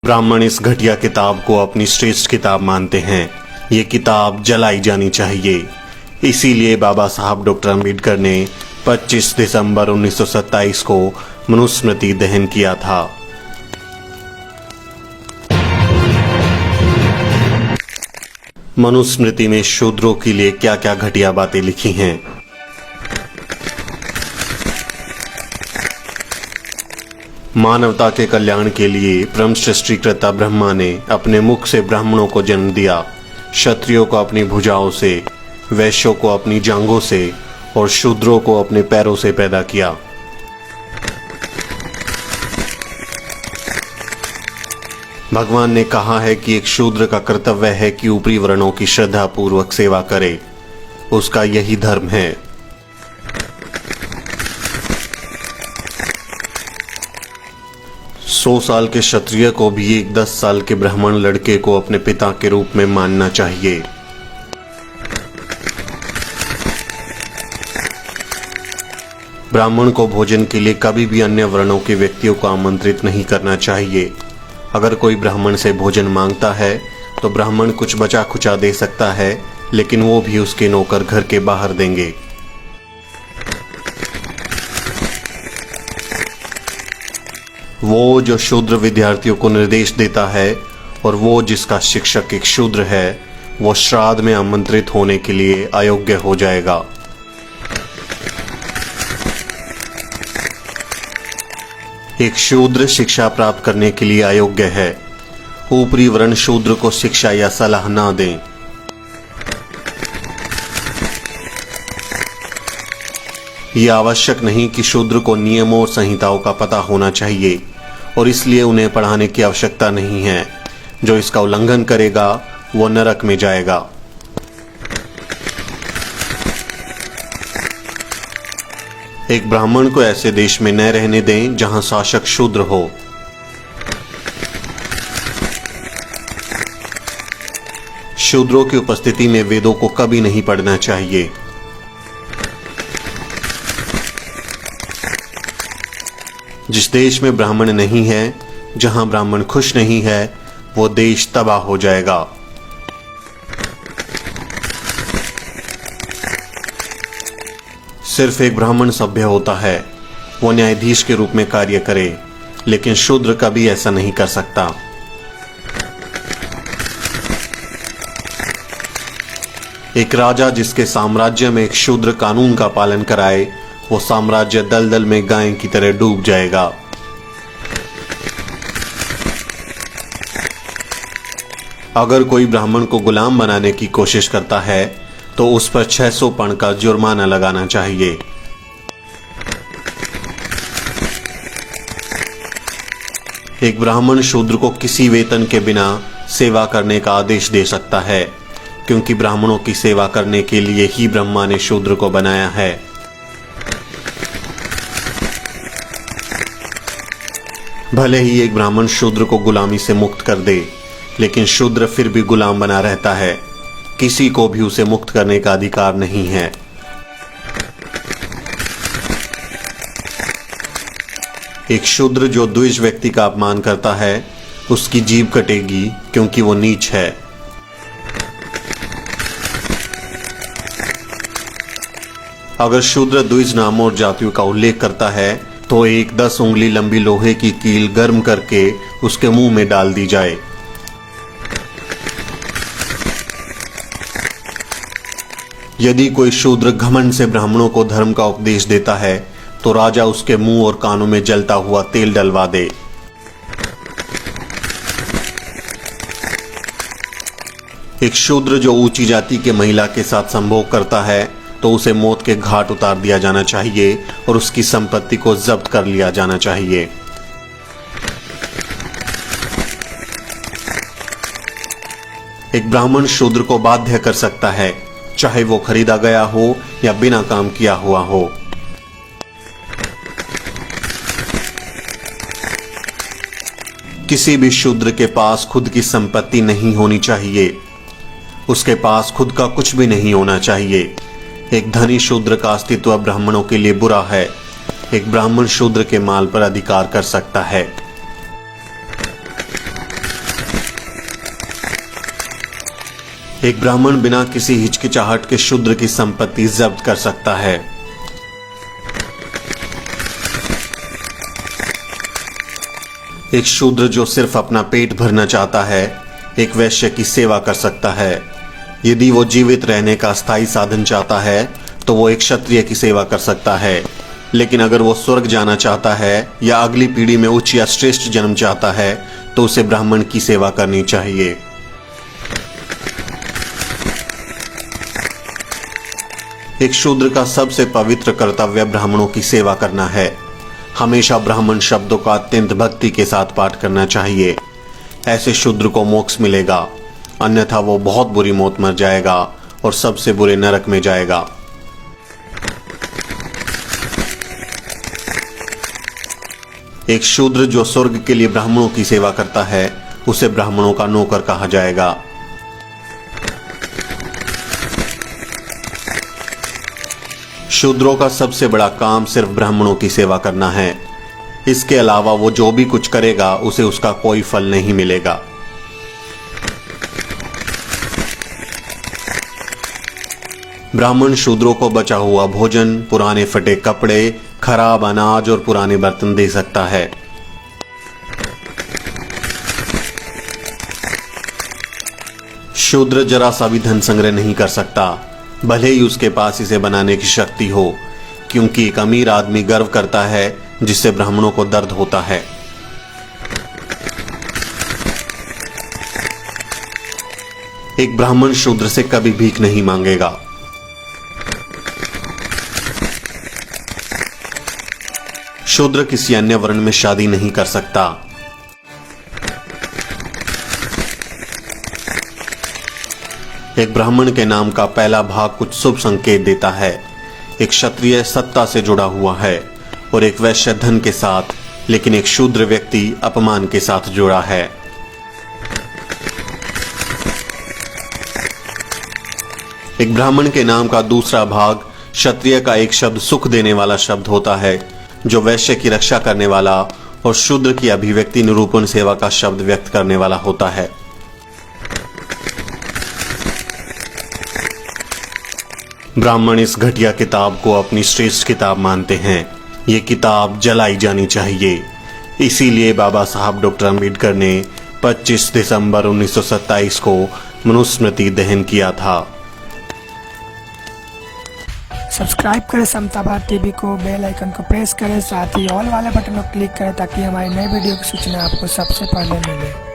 ब्राह्मण इस घटिया किताब को अपनी श्रेष्ठ किताब मानते हैं। ये किताब जलाई जानी चाहिए। इसीलिए बाबा साहब डॉक्टर अम्बेडकर ने 25 दिसंबर 1927 को मनुस्मृति दहन किया था। मनुस्मृति में शूद्रों के लिए क्या क्या घटिया बातें लिखी हैं। मानवता के कल्याण के लिए परम सृष्टिकर्ता ब्रह्मा ने अपने मुख से ब्राह्मणों को जन्म दिया। क्षत्रियों को अपनी भुजाओं से, वैश्यों को अपनी जांघों से और शूद्रों को अपने पैरों से पैदा किया। भगवान ने कहा है कि एक शूद्र का कर्तव्य है कि ऊपरी वर्णों की श्रद्धा पूर्वक सेवा करे। उसका यही धर्म है। 100 साल के क्षत्रिय को भी एक 10 साल के ब्राह्मण लड़के को अपने पिता के रूप में मानना चाहिए। ब्राह्मण को भोजन के लिए कभी भी अन्य वर्णों के व्यक्तियों को आमंत्रित नहीं करना चाहिए। अगर कोई ब्राह्मण से भोजन मांगता है तो ब्राह्मण कुछ बचा खुचा दे सकता है, लेकिन वो भी उसके नौकर घर के बाहर देंगे। वो जो शूद्र विद्यार्थियों को निर्देश देता है और वो जिसका शिक्षक एक शूद्र है, वो श्राद्ध में आमंत्रित होने के लिए अयोग्य हो जाएगा। एक शूद्र शिक्षा प्राप्त करने के लिए अयोग्य है। ऊपरी वर्ण शूद्र को शिक्षा या सलाह ना दें। यह आवश्यक नहीं कि शूद्र को नियमों और संहिताओं का पता होना चाहिए और इसलिए उन्हें पढ़ाने की आवश्यकता नहीं है। जो इसका उल्लंघन करेगा वो नरक में जाएगा। एक ब्राह्मण को ऐसे देश में न रहने दें जहां शासक शूद्र हो। शूद्रों की उपस्थिति में वेदों को कभी नहीं पढ़ना चाहिए। जिस देश में ब्राह्मण नहीं है, जहां ब्राह्मण खुश नहीं है, वो देश तबाह हो जाएगा। सिर्फ एक ब्राह्मण सभ्य होता है, वो न्यायाधीश के रूप में कार्य करे, लेकिन शूद्र कभी ऐसा नहीं कर सकता। एक राजा जिसके साम्राज्य में एक शूद्र कानून का पालन कराए, वो साम्राज्य दलदल में गाय की तरह डूब जाएगा। अगर कोई ब्राह्मण को गुलाम बनाने की कोशिश करता है तो उस पर 600 पण का जुर्माना लगाना चाहिए। एक ब्राह्मण शूद्र को किसी वेतन के बिना सेवा करने का आदेश दे सकता है, क्योंकि ब्राह्मणों की सेवा करने के लिए ही ब्रह्मा ने शूद्र को बनाया है। भले ही एक ब्राह्मण शूद्र को गुलामी से मुक्त कर दे, लेकिन शूद्र फिर भी गुलाम बना रहता है। किसी को भी उसे मुक्त करने का अधिकार नहीं है। एक शूद्र जो द्विज व्यक्ति का अपमान करता है, उसकी जीभ कटेगी, क्योंकि वो नीच है। अगर शूद्र द्विज नामों और जातियों का उल्लेख करता है तो एक 10 उंगली लंबी लोहे की कील गर्म करके उसके मुंह में डाल दी जाए। यदि कोई शूद्र घमंड से ब्राह्मणों को धर्म का उपदेश देता है तो राजा उसके मुंह और कानों में जलता हुआ तेल डलवा दे। एक शूद्र जो ऊंची जाति के महिला के साथ संभोग करता है तो उसे मौत के घाट उतार दिया जाना चाहिए और उसकी संपत्ति को जब्त कर लिया जाना चाहिए। एक ब्राह्मण शूद्र को बाध्य कर सकता है, चाहे वो खरीदा गया हो या बिना काम किया हुआ हो। किसी भी शूद्र के पास खुद की संपत्ति नहीं होनी चाहिए। उसके पास खुद का कुछ भी नहीं होना चाहिए। एक धनी शूद्र का अस्तित्व ब्राह्मणों के लिए बुरा है। एक ब्राह्मण शूद्र के माल पर अधिकार कर सकता है। एक ब्राह्मण बिना किसी हिचकिचाहट के शूद्र की संपत्ति जब्त कर सकता है। एक शूद्र जो सिर्फ अपना पेट भरना चाहता है, एक वैश्य की सेवा कर सकता है। यदि वो जीवित रहने का स्थायी साधन चाहता है तो वो एक क्षत्रिय की सेवा कर सकता है, लेकिन अगर वो स्वर्ग जाना चाहता है या अगली पीढ़ी में उच्च या श्रेष्ठ जन्म चाहता है तो उसे ब्राह्मण की सेवा करनी चाहिए। एक शूद्र का सबसे पवित्र कर्तव्य ब्राह्मणों की सेवा करना है। हमेशा ब्राह्मण शब्दों का अत्यंत भक्ति के साथ पाठ करना चाहिए। ऐसे शूद्र को मोक्ष मिलेगा, अन्यथा वो बहुत बुरी मौत मर जाएगा और सबसे बुरे नरक में जाएगा। एक शूद्र जो स्वर्ग के लिए ब्राह्मणों की सेवा करता है उसे ब्राह्मणों का नौकर कहा जाएगा। शूद्रों का सबसे बड़ा काम सिर्फ ब्राह्मणों की सेवा करना है। इसके अलावा वो जो भी कुछ करेगा उसे उसका कोई फल नहीं मिलेगा। ब्राह्मण शूद्रों को बचा हुआ भोजन, पुराने फटे कपड़े, खराब अनाज और पुराने बर्तन दे सकता है। शूद्र जरा सा भी धन संग्रह नहीं कर सकता, भले ही उसके पास इसे बनाने की शक्ति हो, क्योंकि एक अमीर आदमी गर्व करता है जिससे ब्राह्मणों को दर्द होता है। एक ब्राह्मण शूद्र से कभी भीख नहीं मांगेगा। शूद्र किसी अन्य वर्ण में शादी नहीं कर सकता। एक ब्राह्मण के नाम का पहला भाग कुछ शुभ संकेत देता है। एक क्षत्रिय सत्ता से जुड़ा हुआ है और एक वैश्य धन के साथ, लेकिन एक शूद्र व्यक्ति अपमान के साथ जुड़ा है। एक ब्राह्मण के नाम का दूसरा भाग क्षत्रिय का एक शब्द सुख देने वाला शब्द होता है, जो वैश्य की रक्षा करने वाला और शूद्र की अभिव्यक्ति निरूपण सेवा का शब्द व्यक्त करने वाला होता है। ब्राह्मण इस घटिया किताब को अपनी श्रेष्ठ किताब मानते हैं। ये किताब जलाई जानी चाहिए। इसीलिए बाबा साहब डॉक्टर अम्बेडकर ने 25 दिसंबर 1927 को मनुस्मृति दहन किया था। सब्सक्राइब करें समता भारत टीवी को, बेल आइकन को प्रेस करें, साथ ही ऑल वाले बटन को क्लिक करें ताकि हमारी नई वीडियो की सूचना आपको सबसे पहले मिले।